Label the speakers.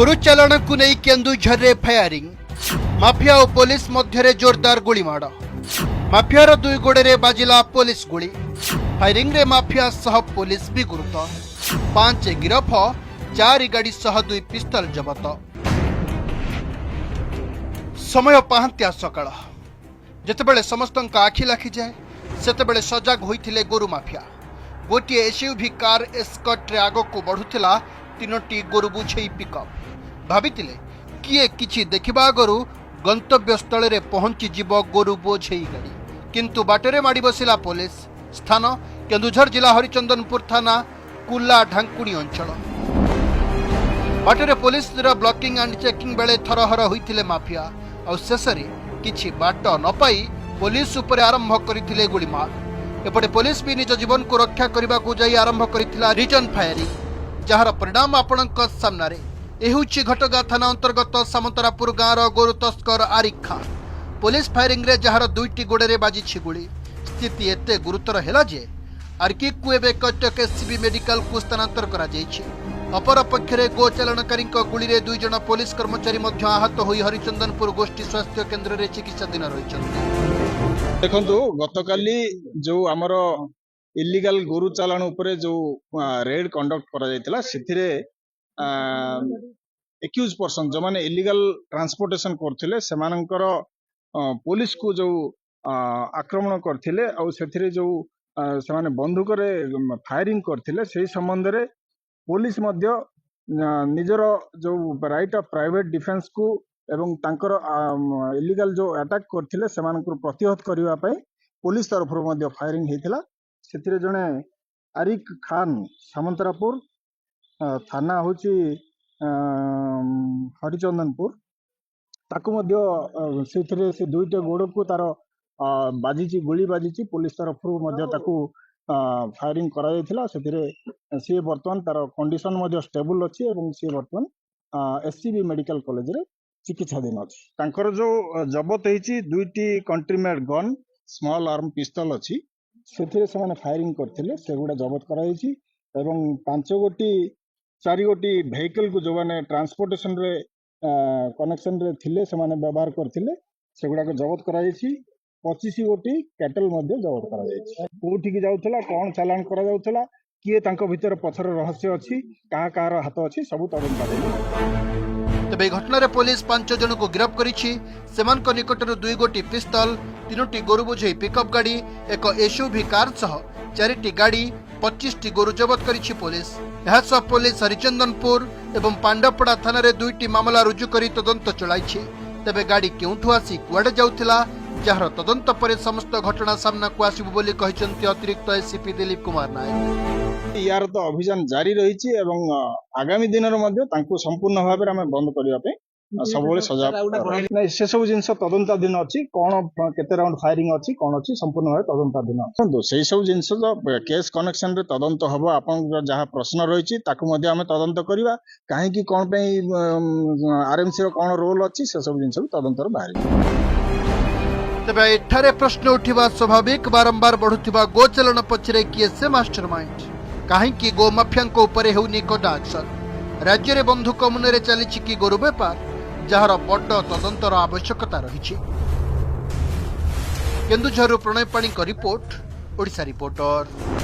Speaker 1: गोरु चालाण को नहीं केन्दुझर रे फायरिंग माफिया और पुलिस मध्य जोरदार गुलीमाड़ माफियार दुई गोड़े रे बाजिला पुलिस गुली फायरिंग रे माफिया सह पुलिस भी गुरुतर 5 गिरफ 4 गाड़ी सह 2 पिस्तल जबत। समय पाहांत्या सकाळ जेतेबेले समस्त आखि लाखि जाए सेतेबेले सजाग होइथिले गोरु माफिया। गोटे एसयूवी कार एस्कॉर्ट रे आगको बढ़ुथिला 3टी गोरु बुझेई पिकअप भावितिले किए किछि देखिबा आगरु गंतव्य स्थल रे पहुंची जीव गोरु बोझेई गाड़ी किंतु बाटरे माड़ी बसिला पुलिस। स्थान केन्दुझर जिला हरिचंदनपुर थाना कुला ढांकुणी अंचल। बाटरे पुलिस ब्लॉकिंग एंड चेकिंग बेले थरहर होइथिले माफिया और शेषरे किछि बाट न पाई पुलिस उपर आरंभ करथिले गुलीमार। एपटे पुलिस भी निज जीवन को रक्षा करने को जाई आरंभ करथिला रिटर्न फायरिंग जार परिणाम आपणक सामना रे। एहुछि घटगां थाना अंतर्गत सामंतरापुर गाँवर गोरु तस्कर आरिफ खान। पुलिस फायरिंग रे जार 2टी गोड़े बाजी गुली स्थिति एते गुरुतर है जे आरकिक को एबे कटक एससीबी मेडिकल को स्थानांतर करा जायछि। अपर पक्षरे गोचालनकारी गुली रे 2 जन पुलिस कर्मचारी मध्य आहत होई हरिचंदनपुर गोष्ठी स्वास्थ्य केन्द्र रे चिकित्साधीन रहिछन्ति।
Speaker 2: देखंतु गतकाली जो आमर इलीगल गोरु चालाण उपरे जो रेड कंडक्ट करा जायतिला सेथिरे एक्यूज पर्सन जो माने इलीगल ट्रांसपोर्टेशन करथिले सेमानंकर पुलिस को जो आक्रमण करथिले और सेथिरे जो सेमाने बंदूक रे फायरिंग करथिले सेही संबंध रे पुलिस मध्य निजर जो राइट ऑफ प्राइवेट डिफेंस को एवं तांकर इलीगल जो अटैक करथिले सेमानकर प्रतिहत करिवा पई पुलिस तरफ मध्य फायरिंग हेतिला। सेथिरे जणे आरिफ खान सामंतरापुर थाना होची हरिचंदनपुर ताकू मध्य सेथिरे से 2टा गोड़ को तार बाजिची गुली बाजिची पुलिस तरफ मध्य ताकू फायरिंग करा जायतिला। सेथिरे से वर्तमान तार कंडीशन मध्य स्टेबल अछि एवं से वर्तमान एससीबी मेडिकल कॉलेज रे चिकित्साधीन अछि। तांकर जो जबत हेछि 2टी country made gun small arm pistol अछि सेथिरे से फायरिंग करथिले सेगुडा जबत करा जायछि एवं 4 गोटी वेहिकल को जो माने ट्रांसपोर्टेशन रे कनेक्शन रे थिले से माने व्यवहार करथिले सेगुडा को जबत करा जायछि। 25 गोटी कैटल मध्य जबत करा जायछि। कोठी की जाउथला कोन चालान करा जाउथला किए तांको भीतर पछर रहस्य अछि काहा कार हाथ अछि सब तदंत करै।
Speaker 1: तबे घटना रे पुलिस 5 जन को गिरफ्त करिछि। सेमान को निकटरु 2 गोटी पिस्तल 3टी गोरु बोझेई पिकअप गाड़ी एक एसयूवी कार सह 4टी गाड़ी 25टी गोरु जबत करिछि पुलिस। यह पुलिस हरिचंदनपुर एवं पांडपड़ा थाना रे 2टी मामला रुजु करी तदंत चलाइछि। तबे गाड़ी केउठु आसी कुआडे जाउथिला जार तदंत पर समस्त घटना सामना को आसिबो बोली कहिसंती अतिरिक्त एसपी दिलीप कुमार नायक।
Speaker 2: यार तो अभियान जारी रही एवं आगामी दिन में संपूर्ण भाव में बंद करने सब सजाग नहीं से सब जिन तदंताधीन अच्छी कौन केते राउंड फायरिंग अच्छी कौन अच्छी संपूर्ण भाव तदंताधीन अच्छे से सब जिन केस कनेक्शन रे तदंत हम आप जहाँ प्रश्न रही आम तदंत करवा कहीं कौन आरएमसी कौन रोल अच्छी से सब जिन तदंत बाहर।
Speaker 1: तबे एठारे प्रश्न उठिबा स्वाभाविक बारंबार बढ़ुथिबा गोचालन पछरे किए से मास्टरमाइंड कहीं गो माफिया उपरे हेउनी कड़ा एक्शन राज्य रे बंधुक मुନରେ चली कि गोरु बेपार जार बड़ तदंतर आवश्यकता रही। केन्दुझर प्रणय पाणी रिपोर्ट ओडिशा रिपोर्टर।